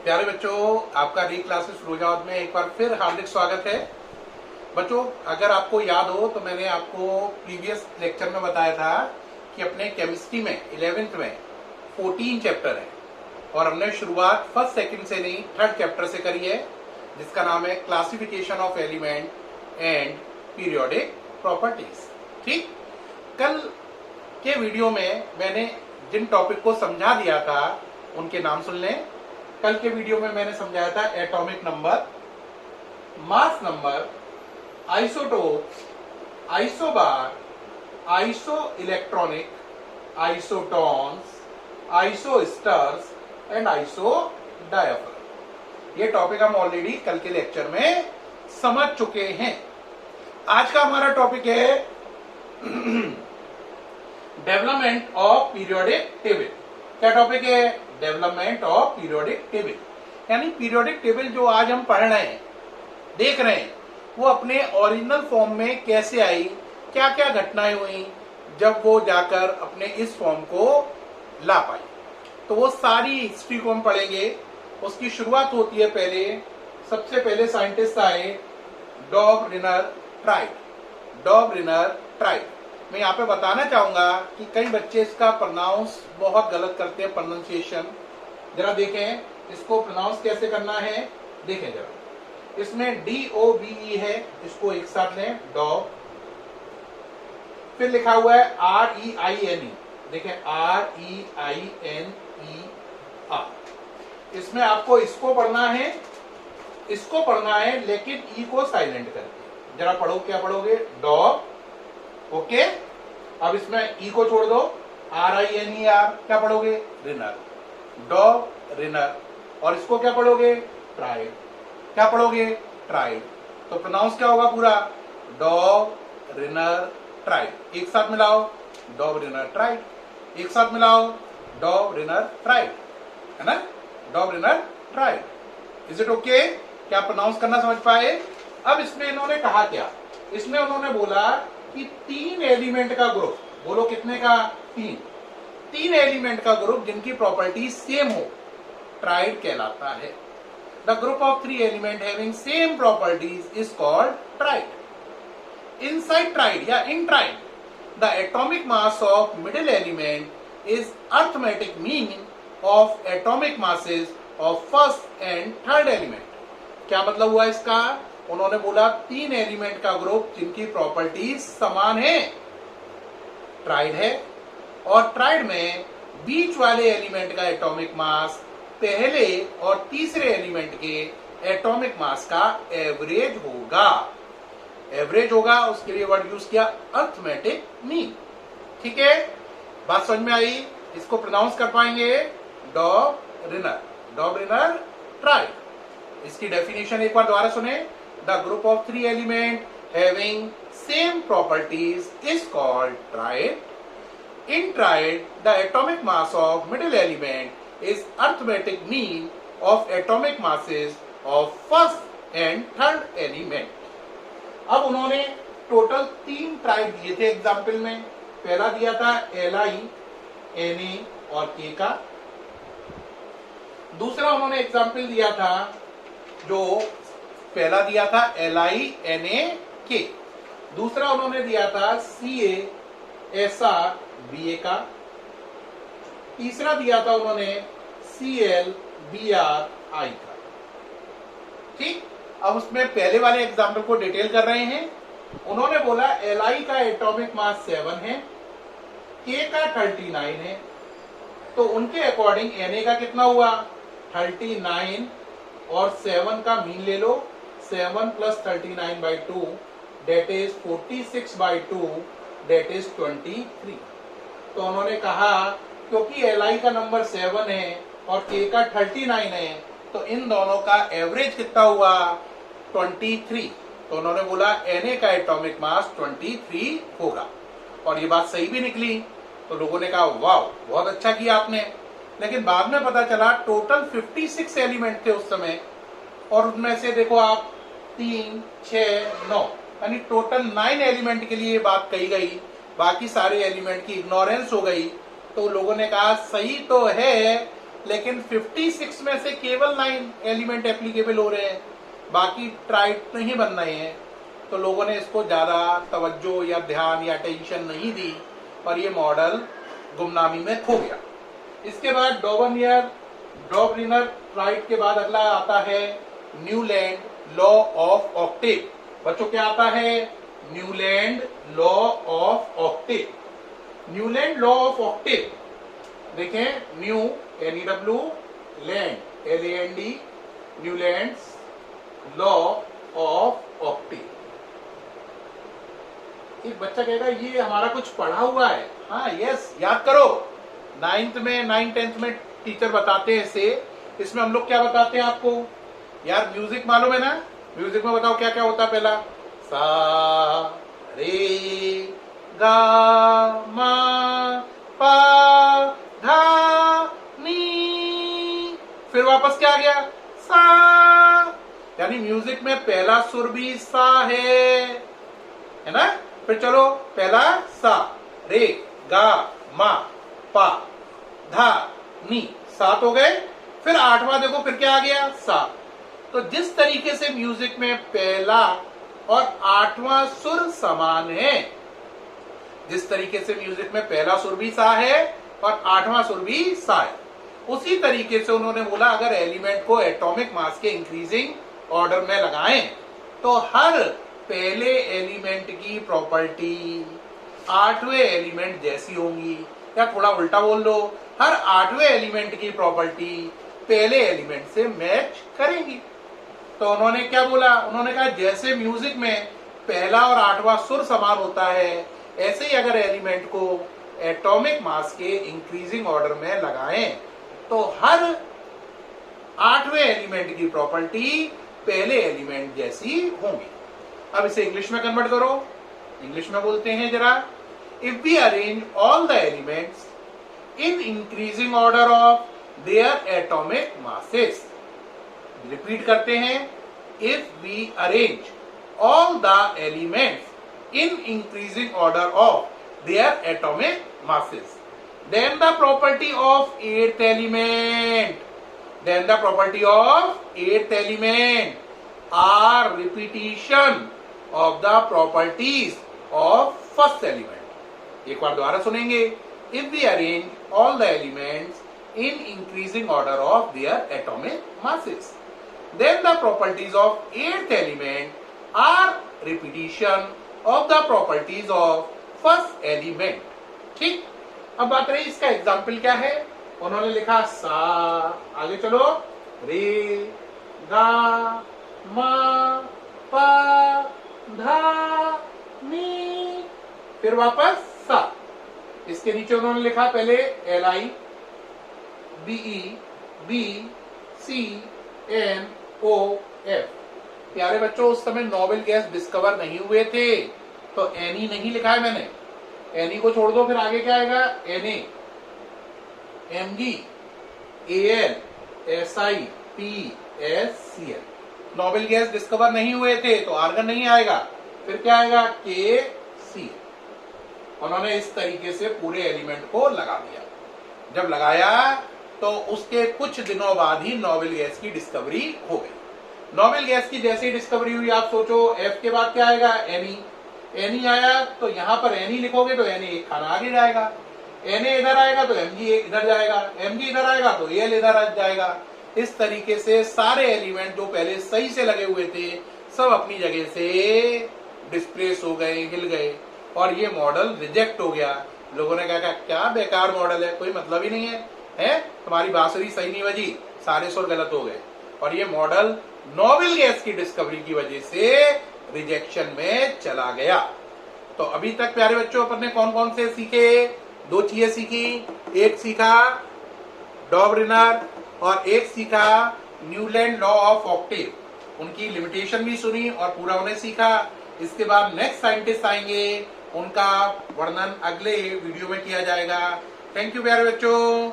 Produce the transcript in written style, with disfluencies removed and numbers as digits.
प्यारे बच्चों, आपका री क्लासेस फिरोजाबाद में एक बार फिर हार्दिक स्वागत है। बच्चों, अगर आपको याद हो तो मैंने आपको प्रीवियस लेक्चर में बताया था कि अपने केमिस्ट्री में 11th में 14 चैप्टर है और हमने शुरुआत फर्स्ट सेकंड से नहीं थर्ड चैप्टर से करी है, जिसका नाम है classification of element and periodic properties. ठीक, कल के वीडियो में मैंने जिन टॉपिक को समझा दिया था उनके नाम सुन लें। कल के वीडियो में मैंने समझाया था atomic number, mass number, isotopes, isobar, isoelectronic, isotones, isosters and isodiapher. ये टॉपिक हम ऑलरेडी कल के लेक्चर में समझ चुके हैं। आज का हमारा टॉपिक है डेवलपमेंट ऑफ पीरियोडिक टेबल। क्या टॉपिक है? Development of periodic table. यानी पीरियोडिक टेबल जो आज हम पढ़ रहे हैं, देख रहे हैं, वो अपने ओरिजिनल फॉर्म में कैसे आई, क्या क्या घटनाएं हुई जब वो जाकर अपने इस फॉर्म को ला पाई। तो वो सारी हिस्ट्री को हम पढ़ेंगे। उसकी शुरुआत होती है सबसे पहले साइंटिस्ट आए डॉबरिनर ट्राइड। डॉबरिनर ट्राइड। मैं यहाँ पे बताना चाहूंगा कि कई बच्चे इसका प्रोनाउंस बहुत गलत करते हैं, प्रोनाउंसिएशन। जरा देखें इसको प्रोनाउंस कैसे करना है, देखें जरा। इसमें DOBE है, इसको एक साथ लें, डॉब। फिर लिखा हुआ है REINE, देखें REINER। इसमें आपको इसको पढ़ना है, इसको पढ़ना है, लेकिन ई को साइलेंट करके। जरा पढ़ो, क्या पढ़ोगे? डॉब। ओके, अब इसमें ई को छोड़ दो, RINER। क्या पढ़ोगे? रिनर। डॉब रिनर। और इसको क्या पढ़ोगे? ट्राइड। क्या पढ़ोगे? ट्राइड। तो प्रोनाउंस क्या होगा पूरा? डॉब रिनर ट्राइड। एक साथ मिलाओ, डॉब रिनर ट्राइड। एक साथ मिलाओ, डॉब रिनर ट्राइड, है ना? डॉब रिनर ट्राइड। Is it okay? क्या प्रोनाउंस करना समझ पाए? अब इसमें इन्होंने कहा क्या? इसमें उन्होंने बोला कि 3 एलिमेंट का ग्रुप, बोलो कितने का? 3 एलिमेंट का ग्रुप जिनकी प्रॉपर्टी सेम हो, ट्राइड कहलाता है। The group of 3 element having same properties is called triad. Inside triad या in triad, the atomic mass of middle element is arithmetic mean of atomic masses of first and third element. क्या मतलब हुआ इसका? उन्होंने बोला 3 element का group जिनकी properties समान है, ट्राइड है। और ट्राइड में बीच वाले एलिमेंट का एटॉमिक मास पहले और तीसरे एलिमेंट के एटॉमिक मास का एवरेज होगा। एवरेज होगा, उसके लिए वर्ड यूज किया अर्थमेटिक मीन। ठीक है, बात समझ में आई? इसको प्रोनाउंस कर पाएंगे? डॉबरिनर। डॉबरिनर ट्राइड। इसकी डेफिनेशन एक बार दोबारा सुने। The group of 3 elements having same properties is called triad. In triad, the atomic mass of middle element is arithmetic mean of atomic masses of first and third element. अब उन्होंने total 3 tried दिए थे example में। पहला दिया था Li, Na और K का। दूसरा उन्होंने एग्जाम्पल दिया था, जो पहला दिया था LiNaK। दूसरा उन्होंने दिया था CaSrBa का। तीसरा दिया था उन्होंने ClBrI का। ठीक, अब उसमें पहले वाले एग्जाम्पल को डिटेल कर रहे हैं। उन्होंने बोला Li का एटॉमिक मास 7 है, K का 39 है, तो उनके अकॉर्डिंग Na का कितना हुआ? 39 और 7 का मीन ले लो, 7 plus 39/2 that is 46/2 that is 23। तो उन्होंने कहा क्योंकि Li का नंबर 7 है और K का 39 है, तो इन दोनों का एवरेज कितना हुआ? 23। तो उन्होंने बोला Na का एटॉमिक मास 23 होगा। और ये बात सही भी निकली। तो लोगों ने कहा वाह, बहुत अच्छा किया आपने। लेकिन बाद में पता चला टोटल 56 एलिमेंट थे उस समय, और उनमें से देखो आप 3, 6, 9, यानी टोटल 9 एलिमेंट के लिए ये बात कही गई, बाकी सारे एलिमेंट की इग्नोरेंस हो गई। तो लोगों ने कहा सही तो है, लेकिन 56 में से केवल 9 एलिमेंट एप्लीकेबल हो रहे हैं, बाकी ट्राइट नहीं बन रहे हैं। तो लोगों ने इसको ज्यादा तवज्जो या ध्यान या टेंशन नहीं दी और ये मॉडल गुमनामी में खो गया। इसके बाद डॉबरिनर ट्राइट के बाद अगला आता है न्यूलैंड लॉ ऑफ ऑक्टेव। बच्चों क्या आता है? Newland law of octave. Newland law of octave देखें, new NEW, land LAND, Newlands law of octave. एक बच्चा कहेगा ये हमारा कुछ पढ़ा हुआ है। हाँ यस, याद करो, 9th में 9th 10th में टीचर बताते हैं इसे। इसमें हम लोग क्या बताते हैं आपको? यार म्यूजिक मालूम है ना? म्यूजिक में बताओ क्या क्या होता है? पहला सा रे गा मा पा धा नी, फिर वापस क्या आ गया? सा। यानी म्यूजिक में पहला सुर भी सा है ना? फिर चलो, पहला सा, रे गा मा पा धा नी, 7 हो गए। फिर 8वां देखो, फिर क्या आ गया? सा। तो जिस तरीके से म्यूजिक में पहला और 8वां सुर समान है, जिस तरीके से म्यूजिक में पहला सुर भी सा है और 8वां सुर भी सा है, उसी तरीके से उन्होंने बोला अगर एलिमेंट को एटॉमिक मास के इंक्रीजिंग ऑर्डर में लगाएं तो हर पहले एलिमेंट की प्रॉपर्टी 8वें एलिमेंट जैसी होंगी, या थोड़ा उल्टा बोल लो, हर 8वें एलिमेंट की प्रॉपर्टी पहले एलिमेंट से मैच करेंगी। तो उन्होंने क्या बोला? उन्होंने कहा जैसे म्यूजिक में पहला और 8वां सुर समान होता है, ऐसे ही अगर एलिमेंट को एटॉमिक मास के इंक्रीजिंग ऑर्डर में लगाएं तो हर 8वें एलिमेंट की प्रॉपर्टी पहले एलिमेंट जैसी होंगी। अब इसे इंग्लिश में कन्वर्ट करो। इंग्लिश में बोलते हैं जरा, if we arrange all the elements in increasing order of their atomic masses. Repeat करते हैं, if we arrange all the elements in increasing order of their atomic masses, then the property of 8th element are repetition of the properties of first element। एक बार दोबारा सुनेंगे, if we arrange all the elements in increasing order of their atomic masses, then the properties of 8th element are repetition of the properties of first element। ठीक। अब बात रही इसका example क्या है। उन्होंने लिखा सा, आगे चलो, रे गा मा पा धा नी, फिर वापस सा। इसके नीचे उन्होंने लिखा पहले LI BE BCNOF। प्यारे बच्चों, उस समय नोबेल गैस डिस्कवर नहीं हुए थे, तो NE नहीं लिखा है मैंने। NE को छोड़ दो, फिर आगे क्या आएगा? Na Mg Al Si PsCl। Noble gas discover नहीं हुए थे तो आर्गन नहीं आएगा, फिर क्या आएगा? KC। उन्होंने इस तरीके से पूरे एलिमेंट को लगा दिया। जब लगाया तो उसके कुछ दिनों बाद ही नोबेल गैस की डिस्कवरी हो गई। नोबेल गैस की जैसी डिस्कवरी हुई, आप सोचो F के बाद क्या आएगा? Ne आया, तो यहां पर Ne लिखोगे तो Na एक खाना आगे जाएगा, Na इधर आएगा तो Mg इधर जाएगा, Mg इधर आएगा तो Al इधर जाएगा। इस तरीके से सारे एलिमेंट जो पहले सही से लगे हुए थे सब अपनी जगह से डिस्प्लेस हो गए, हिल गए, और ये मॉडल रिजेक्ट हो गया। लोगों ने कहा क्या बेकार मॉडल है, कोई मतलब ही नहीं है, तुम्हारी बांसुरी सही नहीं बजी, सारे सुर गलत हो गए। और ये मॉडल नोबेल गैस की डिस्कवरी की वजह से रिजेक्शन में चला गया। तो अभी तक प्यारे बच्चों अपन ने कौन कौन से सीखे? 2 चीजें सीखी, एक सीखा डॉबरिनर और एक सीखा न्यूलैंड लॉ ऑफ ऑक्टेव। उनकी लिमिटेशन भी सुनी और पूरा उन्हें सीखा। इसके बाद नेक्स्ट साइंटिस्ट आएंगे, उनका वर्णन अगले वीडियो में किया जाएगा। थैंक यू प्यारे बच्चों।